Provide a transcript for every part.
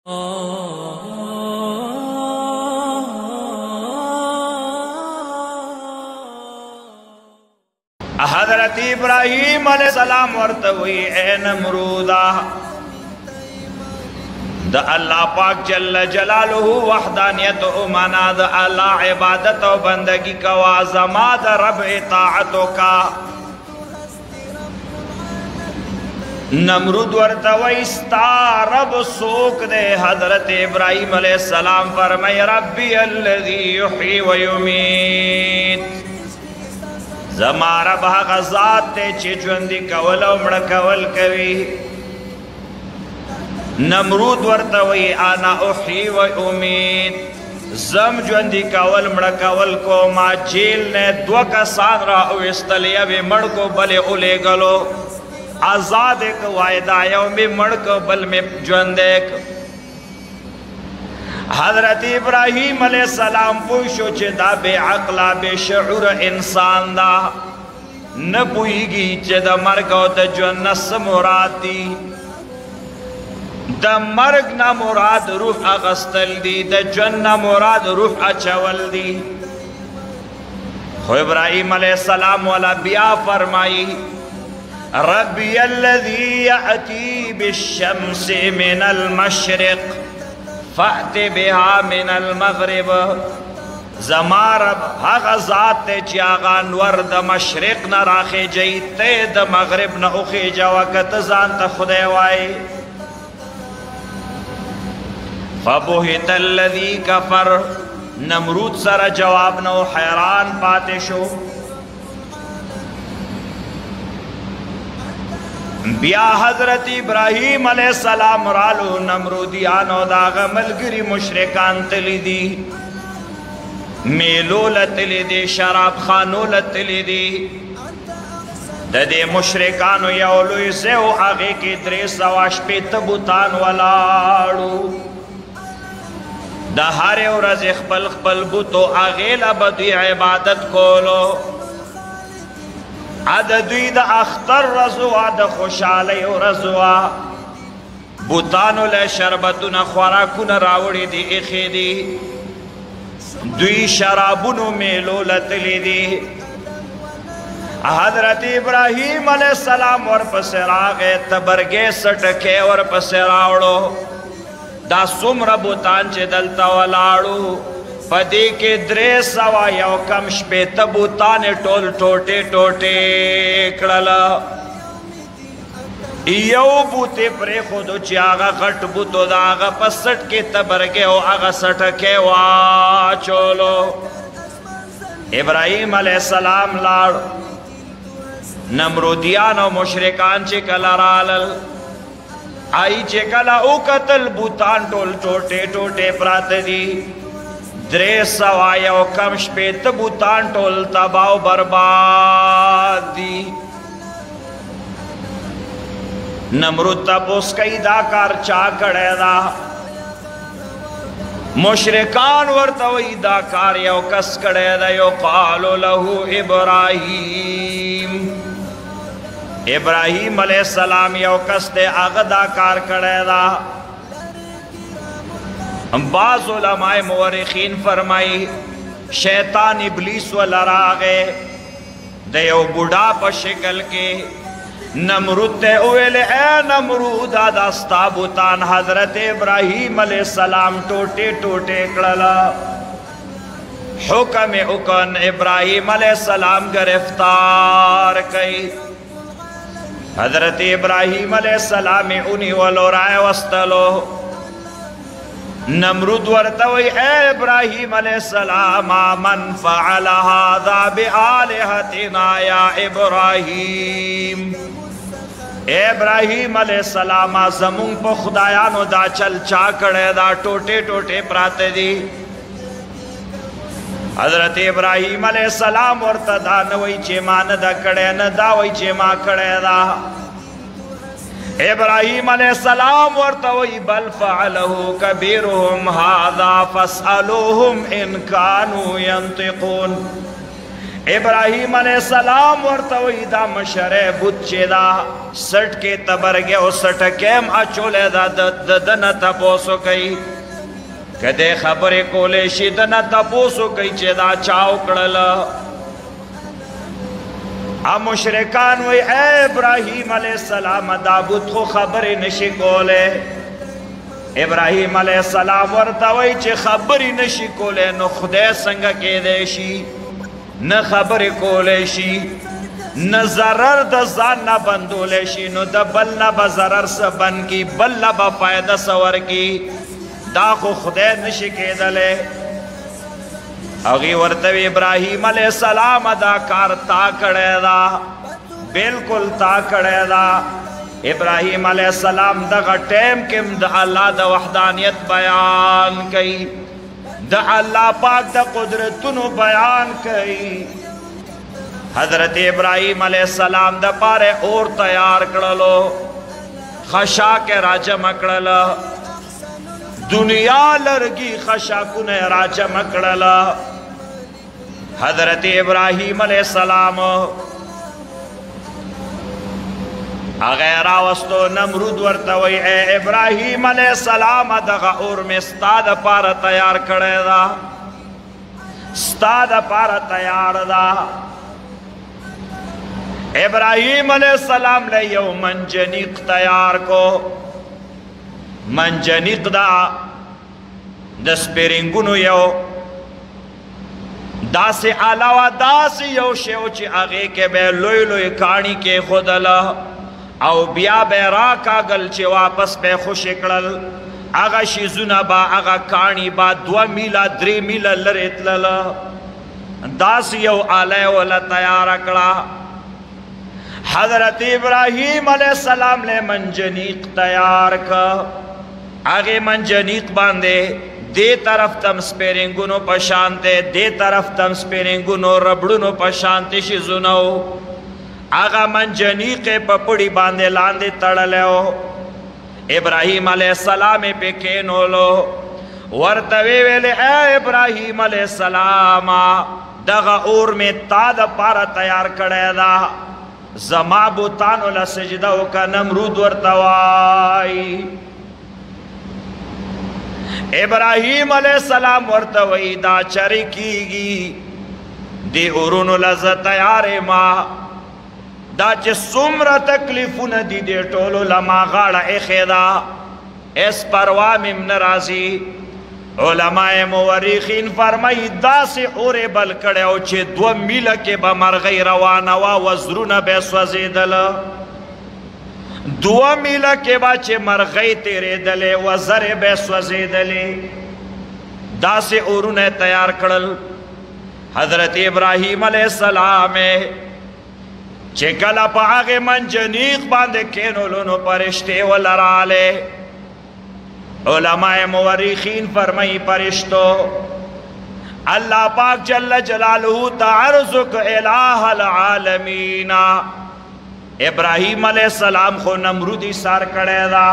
हजरत इब्राहीम अलैहिस्सलाम वर्त हुई ए नमरूदा द अल्लाह पाक जल्ल जलालुहु वहदानियत उमाना द अल्लाह इबादत और बंदगी कवा ज़मा द रब इताअतो का नमरूद वर्त वैस्ता रब सोक दे। हजरत इब्राहीम अलैहिस्सलाम फरमाए रब्बी अल्लज़ी युही व युमीत, ज़मारा भागा ज़ात ते चिचवंदी कवल उमड़ कवल कवी। नमरूद वर्त वही आना उही व उमीद, जम ज्वंदी कवल मड़ कवल को मा जेल ने द्व कसान रहा उस्तलिया वे मड़ को बले उले गलो आजाद एक वायदायों में मड़ को बल में ज्वंदेक। हजरत इब्राहीम अलैहिस्सलाम पूछो चेदा बेअक्ला बेशऊर इंसान दा न पुईगी चेदा मर्ग द जन्नस मुरादी द मर्ग ना मुराद रूह अगस्तल दी द जन्ना मुराद रूह अचवल दी। हो इब्राहीम अलैहिस्सलाम वाला बिया फरमाई रब्बी अल्लज़ी यअती बिश्शम्सि मिनल मशरिक़ फ़अति बिहा मिनल मग़रिब, ज़मारब हक़ ज़ात चागा नवर द मशरिक़ न राखे जई ते द मग़रिब न उखे जवकत ज़ान त खुदे वाई। फ़बुहित अल्लज़ी कफ़र, नमरूद सर जवाब न हैरान पाते शो। बिया हजरत इब्राहीम अलैहिस्सलाम रालो नमरूदियानो दाग मलगिरी मुशरिकान तली दी मेलो लतली दी शराब खानो लतली दी ददे मुशरिकानो यौलु से हो आगे के द्रे सवाश पे तबुतान वलाड़ू दहारे और रज़ खपल खपल बुतो आगे लबदी इबादत कोलो अदुई द अख्तर रजुआ द खुशाले रजुआ बुतानो ले शरबतुन ख्वाराकुन रावड़ी दी इखेदी दुई शराबुनो मेलो लतली दी। हजरत इब्राहीम अलैहिस्सलाम और पसरागे तबरगे सटके और पसरावड़ो दा सुमर बुतान चे दलता वलाड़ू पदी के द्रे सवा यौ कम शपे तबुताने टोल टोटे टोटे कड़ला यौ बूते परे खुदो चागा कट बुतो दागा पसट के तबरगे हो आगा सटके वा चोलो। इब्राहीम अलैहिस्सलाम लाड़ नमरूदियान और मुशरिकान चे कला रालल आई चे कला उ कतल बुतान टोल टोटे टोटे प्रात दी द्रे सवायो कम शपे तबुतान टोल तबाव बर्बादी। नमरूद तपोस कई दाकार चा कड़ेदा मुशरिकान वर्तवई दाकार यो कस कड़ेदा यो कालो लहू इब्राहीम, इब्राहीम अलैहिस्सलाम यो कस्ते अगदाकार कड़ेदा। बाज़ उलमाए मुवर्रिखीन फरमाई शैतान इब्लीस वाला रागे दयो बुढ़ा पर शिकल के नमरूद उवेले ए नमरूद दास्ता बुतान हजरत इब्राहीम अलैहिस्सलाम टोटे टोटे कड़ला हुक्म उकन इब्राहीम अलैहिस्सलाम गिरफ्तार कई। हजरत इब्राहीम अलैहिस्सलाम उन्हीं वालो राय वस्तलो नमरूद वर्तवई ए इब्राहीम अलैहिस्सलाम मन फ़अल हाज़ा बिआलिहतिना या इब्राहीम, इब्राहीम अलैहिस्सलाम ज़मुं प खुदायानो दा चल चा कड़े दा टोटे टोटे प्राते दी। हजरत इब्राहीम अलैहिस्सलाम वर्तदा न वही चेमा न दा कड़े न दा वही चेमा कड़े दा। इब्राहीम अलैहिस्सलाम वर्तवई बल फ़अलहु कबीरुहुम हाज़ा फ़स्अलूहुम इन कानू यंतिक़ून, ابراہیم علیہ السلام ورتوی دا مشرے بود چی دا سٹ کے تبرگے و سٹکیم اچولے دا دن تپوسو کئی کدے خبر کولے شی دن تپوسو کئی چی دا چاو کڑل مشرکان وی اے ابراہیم علیہ السلام دا بود خو خبری نشی کولے ابراہیم علیہ السلام ورتوی چی خبری نشی کولے نو خدای سنگا کے دے شی نہ خبر کولے شی نہ ضرر د ځان نه بندولے شي نو د بل نه به ضرر سه بن کی بل نه به فائدہ سور کی دا خو خدای نشي کېدلې هغه ورته ابراہیم علیہ السلام دا کار تا کړه دا بالکل تا کړه دا ابراہیم علیہ السلام دغه ټیم کې د الله د وحدانیت بیان کړي دا اللہ پاک دا قدرتونو بیان کئی حضرت ابراہیم علیہ السلام دا پارے اور تیار کرلو خشاک راجم کرلا دنیا لرگی خشاکون راجم کرلا حضرت ابراہیم علیہ السلام اغیر آوستو نمرود ورتوی اے ابراہیم علیہ السلام دغا اور میں ستاد پارا تیار کردے دا ستاد پارا تیار دا ابراہیم علیہ السلام لے یو منجنیق تیار کو منجنیق دا دس پیرنگونو یو دا سے علاوہ دا سے یو شیو چی آگے کے بے لوی لوی کانی کے خود اللہ او بیا بے راکا گل چی واپس بے خوش اکڑل آغا شیزونا با آغا کانی با 2 میلا 3 میلا لرت للا داس یو آلے والا تیار اکڑا حضرت ابراہیم علیہ السلام لے منجنیق تیار کا آگے منجنیق باندے دے طرف تم سپیرنگونو پشانتے دے طرف تم سپیرنگونو ربڑونو پشانتے شیزونو آغا منجنیق پپڑی باندے لاندے تڑلے ہو ابراہیم علیہ السلام پہ کینولو ورتوی ویلے اے ابراہیم علیہ السلام دغا اور میں تاد پارا تیار کڑے دا زما بوتانو لسجدو کا نمرود ورتوائی ابراہیم علیہ السلام ورتوی دا چری کی گی دی اورونو لز تیار ماں دا چه سمرا تکلیفون دی دے ٹولو لما غاڑا اخیدا اس پروامم نرازی علماء موریخین فرمائی دا سے اورے بل کڑے او چه 2 میل کے بمرغی روانوا وزرون بے سوزیدل 2 میل کے با چه مرغی تیرے دلے وزر بے سوزیدلے دا سے اورون تیار کڑل حضرت ابراہیم علیہ السلام چکلا پا آگے منجنیق باندے کینولونو پرشتے ولرالے علماء موریخین فرمائی پرشتو اللہ پاک جل جلالہ تعرضک الہ العالمین ابراہیم علیہ السلام خو نمرودی سار کڑے دا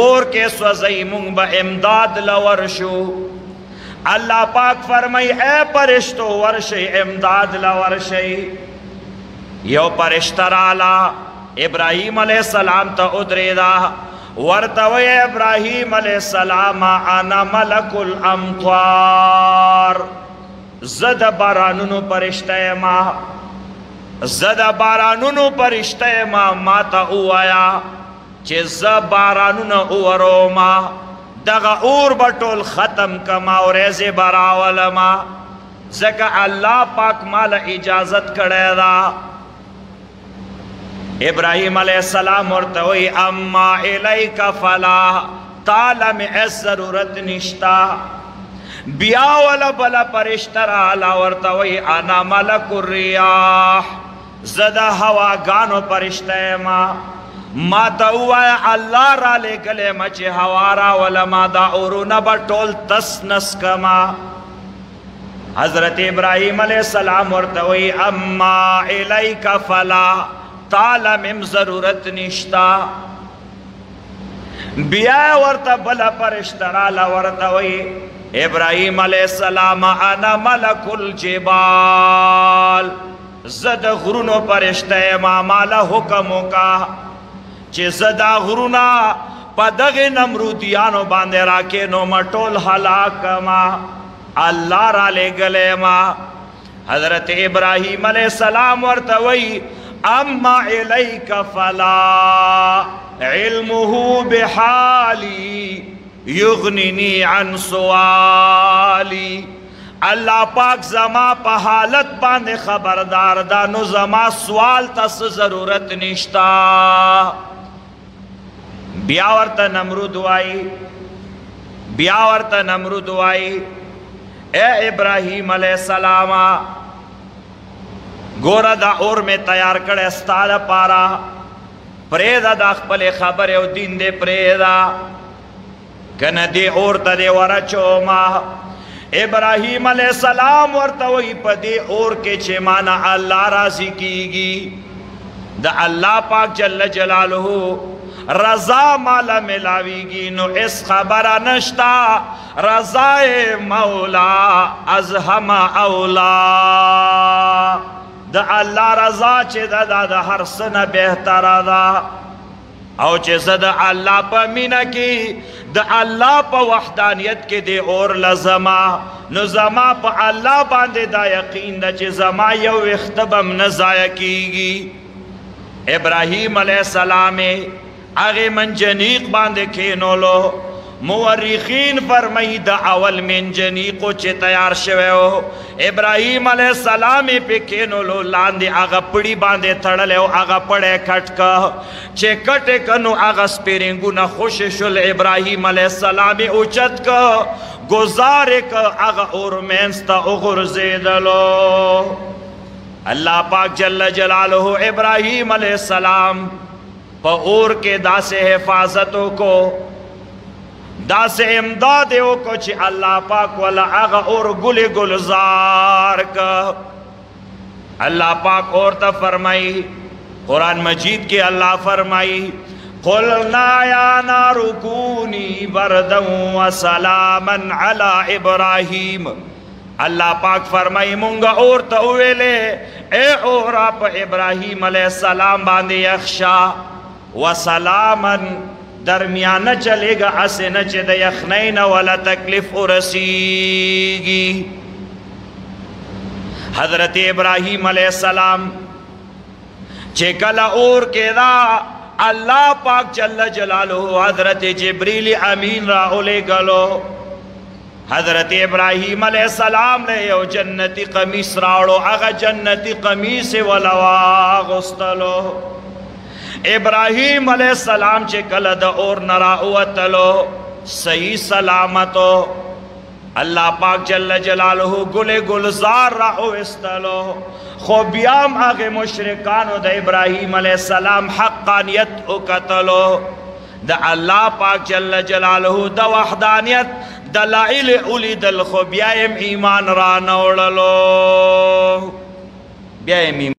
اور کے سوزئی مونگ با امداد لورشو اللہ پاک فرمائی اے پرشتو ورشی امداد لورشی یو پرشترالا ابراہیم علیہ السلام تا ادری دا ورتوی ابراہیم علیہ السلام انا ملک الامطار زد بارانونو پرشتہ ما زد بارانونو پرشتہ ما تا اوایا چه زد بارانونو اوارو ما دغا اور بطول ختم کما اور ایزی براول ما زکا اللہ پاک مالا اجازت کڑے دا ابراہیم علیہ السلام ورتوی اما الیکا فلا تالا میں اس ضرورت نشتا بیا والا بلا پرشتر آلا ورتوی انا ملک الریاح زدہ ہوا گانو پرشتہ ما تاوایا اللہ را لے گلے مچے ہوارا والا ما دا اورونا با ٹول تس نس کما حضرت ابراہیم علیہ السلام ورتوی اما الیکا فلا تالا مم ضرورت نشتا بیا ورتا بلا پرشترالا ورتوی इब्राहिम अलैहिस्सलाम अना मलकुल जिबाल ज़द गुरुनो परिश्ते मामाला हुक्म का चे ज़दा गुरुना पदगे नमरूदियानो बांधे राके नो मटोल हलाक मा अल्लाह रा ले गले मा। हजरत इब्राहिम अलैहिस्सलाम वर्तवई अम्मा इलैका फला इल्मुहु बिहाली युगनिनी अन सुआली। अल्लाह पाक जमा पा हालत बांधे खबरदार दानो जमा सवाल तस जरूरत निश्ता। ब्यावर्त नमरूद वाई ए इब्राहिम अलैहिस्सलामा गोरा दा और में तैयार करे स्ताद पारा प्रेदा दा खपले खबर और दिन दे प्रेदा कन दे और तदे वरचो मा। इब्राहिम अलैहिस्सलाम वर्ता वही पदे और के चे माना अल्लाह राजी कीगी द अल्लाह पाक जल्ल जलालहू रजा माला मिलावीगी नो इस खबरा नश्ता रजाए मौला अजहमा औला। द अल्लाह रजा चे दा हर सन बेहतर दा औ चे ज़द अल्लाह प मीना की द अल्लाह प वहदानियत के दे और लजमा नो जमा प अल्लाह बांधे दा यकीन द चे जमा यो इख्तबम न ज़ाया कीगी। इब्राहिम अलैहिस्सलाम आगे मंजनीक बांधे खेनोलो मुवर्रिखीन फरमाई द अवल मंजनीको चे तैयार शवे हो इब्राहिम अलैहिस्सलाम पे खेनोलो लांदे आगा पड़ी बांधे थड़ले हो आगा पड़े खटका चे कटे कनो आगा स्पेरेंगु न खुशशुल इब्राहिम अलैहिस्सलाम उचत का गुजारे का आगा और मेंस्ता उगुर जेदलो। अल्लाह पाक जल्ल जलालहू इब्राहिम अलैहिस्सलाम और के दासे हिफाजतों को दासे इमदादों को चे अल्लाह पाक वाला आगा और गुले गुलजार का अल्लाह पाक और तब फरमाई कुरान मजीद के अल्लाह फरमाई कुलना या नारु कूनी बरदन व सलामन अला इब्राहिम। अल्लाह पाक फरमाई मुंगा और तवेले ए और आप इब्राहिम अलैहिस्सलाम बांधे यख्शा व सलामन दरमियान चलेगा असे न चे दयखनैन वाला तकलीफ रसीगी। हजरत इब्राहिम अलैहिस्सलाम चेकला और के दा अल्लाह पाक जल्ल जलालहू हजरत जिब्रील अमीन राहुले गलो हजरत इब्राहिम अलैहिस्सलाम ने यो जन्नती कमीस रावड़ो आगा जन्नती कमीस वलवा गुस्तलो इब्राहिम अलैहिस्सलाम चे कलद और नराउतलो सही सलामतो अल्लाह पाक जल्ल जलालहू गुले गुलजार राहो इस्तलो खोबियाम आगे मुशरिकानो द इब्राहिम अलैहिस्सलाम हक्कानियत उकतलो द अल्लाह पाक जल्ल जलालहू द वहदानियत दलाइल उली दल खोबियाम ईमान रा नौड़लो ब्याम